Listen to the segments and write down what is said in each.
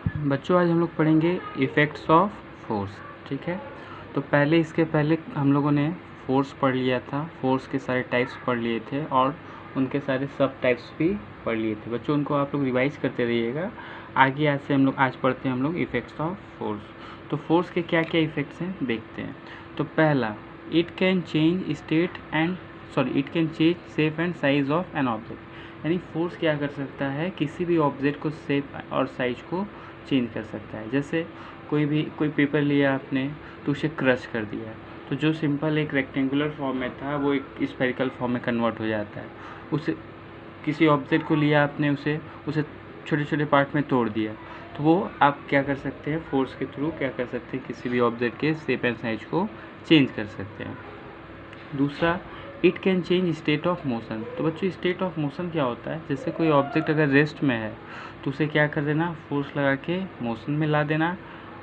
बच्चों आज हम लोग पढ़ेंगे इफ़ेक्ट्स ऑफ फोर्स। ठीक है, तो इसके पहले हम लोगों ने फोर्स पढ़ लिया था, फोर्स के सारे टाइप्स पढ़ लिए थे और उनके सारे सब टाइप्स भी पढ़ लिए थे। बच्चों उनको आप लोग रिवाइज करते रहिएगा। आगे आज पढ़ते हैं हम लोग इफ़ेक्ट्स ऑफ फोर्स। तो फोर्स के क्या क्या इफ़ेक्ट्स हैं देखते हैं। तो पहला, it can change shape and size of an object. यानी फोर्स क्या कर सकता है, किसी भी ऑब्जेक्ट को शेप और साइज को चेंज कर सकता है। जैसे कोई पेपर लिया आपने तो उसे क्रश कर दिया, तो जो सिंपल एक रेक्टेंगुलर फॉर्म में था वो एक स्फेरिकल फॉर्म में कन्वर्ट हो जाता है। उसे किसी ऑब्जेक्ट को लिया आपने, उसे छोटे छोटे पार्ट में तोड़ दिया, तो वो आप क्या कर सकते हैं, फोर्स के थ्रू क्या कर सकते हैं, किसी भी ऑब्जेक्ट के शेप एंड साइज को चेंज कर सकते हैं। दूसरा, it can change state of motion. तो बच्चों स्टेट ऑफ मोशन क्या होता है, जैसे कोई ऑब्जेक्ट अगर रेस्ट में है तो उसे क्या कर देना, फोर्स लगा के मोशन में ला देना,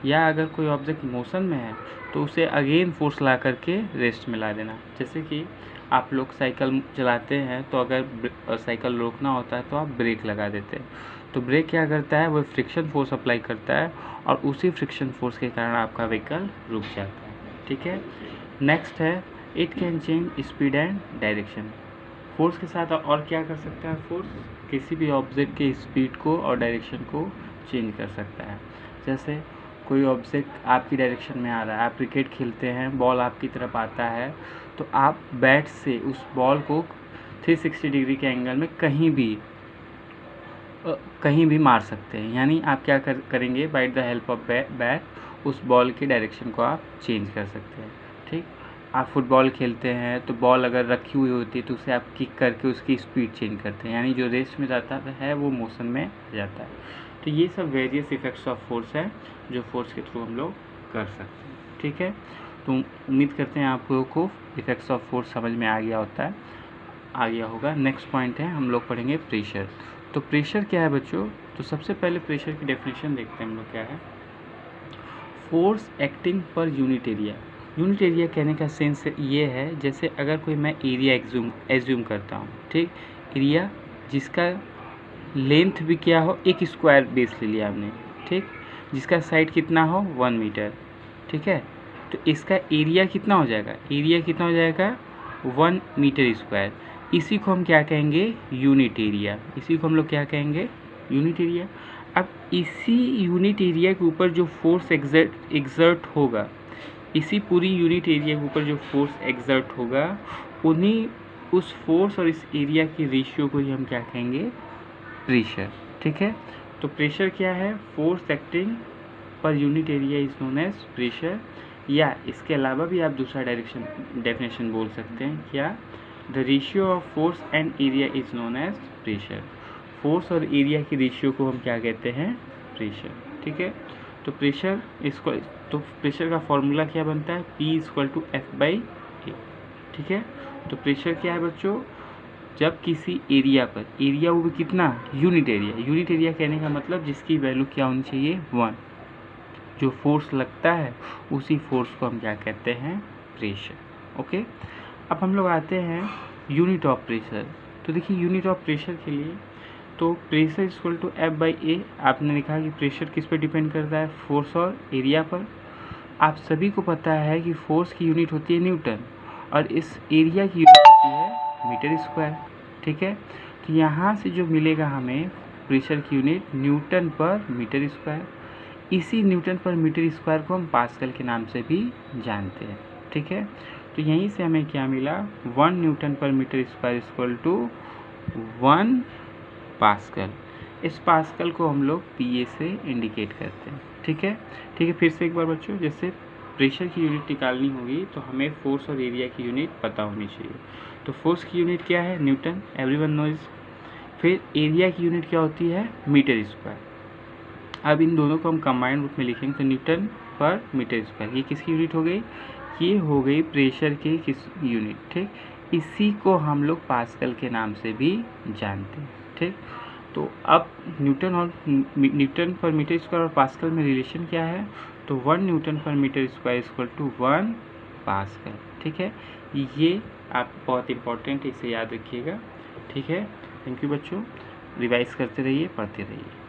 या अगर कोई ऑब्जेक्ट मोशन में है तो उसे अगेन फोर्स ला करके रेस्ट में ला देना। जैसे कि आप लोग साइकिल चलाते हैं तो अगर साइकिल रोकना होता है तो आप ब्रेक लगा देते हैं, तो ब्रेक क्या करता है, वो फ्रिक्शन फोर्स अप्लाई करता है और उसी फ्रिक्शन फोर्स के कारण आपका व्हीकल रुक जाता है। ठीक है, नेक्स्ट है, it can change speed and direction. Force के साथ और क्या कर सकता है, फोर्स किसी भी ऑब्जेक्ट के स्पीड को और डायरेक्शन को चेंज कर सकता है। जैसे कोई ऑब्जेक्ट आपकी डायरेक्शन में आ रहा है, आप क्रिकेट खेलते हैं, बॉल आपकी तरफ आता है, तो आप बैट से उस बॉल को 360 डिग्री के एंगल में कहीं भी मार सकते हैं। यानी आप क्या करेंगे, by the help of bat उस बॉल की डायरेक्शन को आप चेंज कर सकते हैं। ठीक, आप फुटबॉल खेलते हैं तो बॉल अगर रखी हुई होती है तो उसे आप किक करके उसकी स्पीड चेंज करते हैं, यानी जो रेस में जाता है वो मोशन में जाता है। तो ये सब वेरियस इफेक्ट्स ऑफ फोर्स है जो फोर्स के थ्रू हम लोग कर सकते हैं। ठीक है, तो उम्मीद करते हैं आप लोगों को इफेक्ट्स ऑफ फोर्स समझ में आ गया होगा। नेक्स्ट पॉइंट है, हम लोग पढ़ेंगे प्रेशर। तो प्रेशर क्या है बच्चों, तो सबसे पहले प्रेशर की डेफिनेशन देखते हैं हम लोग क्या है। Force acting per unit area. Unit area कहने का सेंस ये है, जैसे अगर कोई मैं एरिया एज्यूम करता हूँ, ठीक, एरिया जिसका लेंथ भी क्या हो, एक स्क्वायर बेस ले लिया हमने, ठीक, जिसका साइड कितना हो 1 मीटर, ठीक है, तो इसका एरिया कितना हो जाएगा, 1 मीटर स्क्वायर। इसी को हम क्या कहेंगे, यूनिट एरिया। इसी को हम लोग क्या कहेंगे, यूनिट एरिया। अब इसी यूनिट एरिया के ऊपर जो फोर्स एग्जर्ट होगा, इसी पूरी यूनिट एरिया के ऊपर जो फोर्स एग्जर्ट होगा, उस फोर्स और इस एरिया की रेशियो को ही हम क्या कहेंगे, प्रेशर। ठीक है, तो प्रेशर क्या है, force acting per unit area is known as pressure. या इसके अलावा भी आप दूसरा डेफिनेशन बोल सकते हैं, क्या, the ratio of force and area is known as pressure. Force और एरिया की रेशियो को हम क्या कहते हैं, प्रेशर। ठीक है, तो प्रेशर का फॉर्मूला क्या बनता है, P=F/A। ठीक है, तो प्रेशर क्या है बच्चों, जब किसी एरिया पर, एरिया वो भी कितना, यूनिट एरिया कहने का मतलब जिसकी वैल्यू क्या होनी चाहिए, 1, जो फोर्स लगता है उसी फोर्स को हम क्या कहते हैं, प्रेशर। ओके, अब हम लोग आते हैं यूनिट ऑफ प्रेशर। तो देखिए यूनिट ऑफ प्रेशर के लिए, तो प्रेशर F/A। आपने लिखा कि प्रेशर किस पर डिपेंड करता है, फोर्स और एरिया पर। आप सभी को पता है कि फोर्स की यूनिट होती है न्यूटन और इस एरिया की यूनिट होती है मीटर स्क्वायर। ठीक है, तो यहाँ से जो मिलेगा हमें प्रेशर की unit, Newton per metre square. इसी न्यूटन पर मीटर स्क्वायर को हम पास्कल के नाम से भी जानते हैं। ठीक है, तो यहीं से हमें क्या मिला, 1 newton per metre square equal to 1 pascal. इस पास्कल को हम लोग PA से इंडिकेट करते हैं। ठीक है, फिर से एक बार बच्चों, जैसे प्रेशर की यूनिट निकालनी होगी तो हमें फोर्स और एरिया की यूनिट पता होनी चाहिए। तो फोर्स की यूनिट क्या है, न्यूटन, एवरीवन नोज। फिर एरिया की यूनिट क्या होती है, मीटर स्क्वायर। अब इन दोनों को हम कंबाइंड रूप में लिखेंगे तो न्यूटन पर मीटर स्क्वायर, ये किसकी यूनिट हो गई, ये हो गई प्रेशर की किस यूनिट। ठीक, इसी को हम लोग पास्कल के नाम से भी जानते हैं। ठीक, तो अब न्यूटन पर मीटर स्क्वायर और पास्कल में रिलेशन क्या है, तो 1 newton per metre square equal to 1 pascal. ठीक है, ये आप बहुत इंपॉर्टेंट है, इसे याद रखिएगा। ठीक है, थैंक यू बच्चों, रिवाइज करते रहिए, पढ़ते रहिए।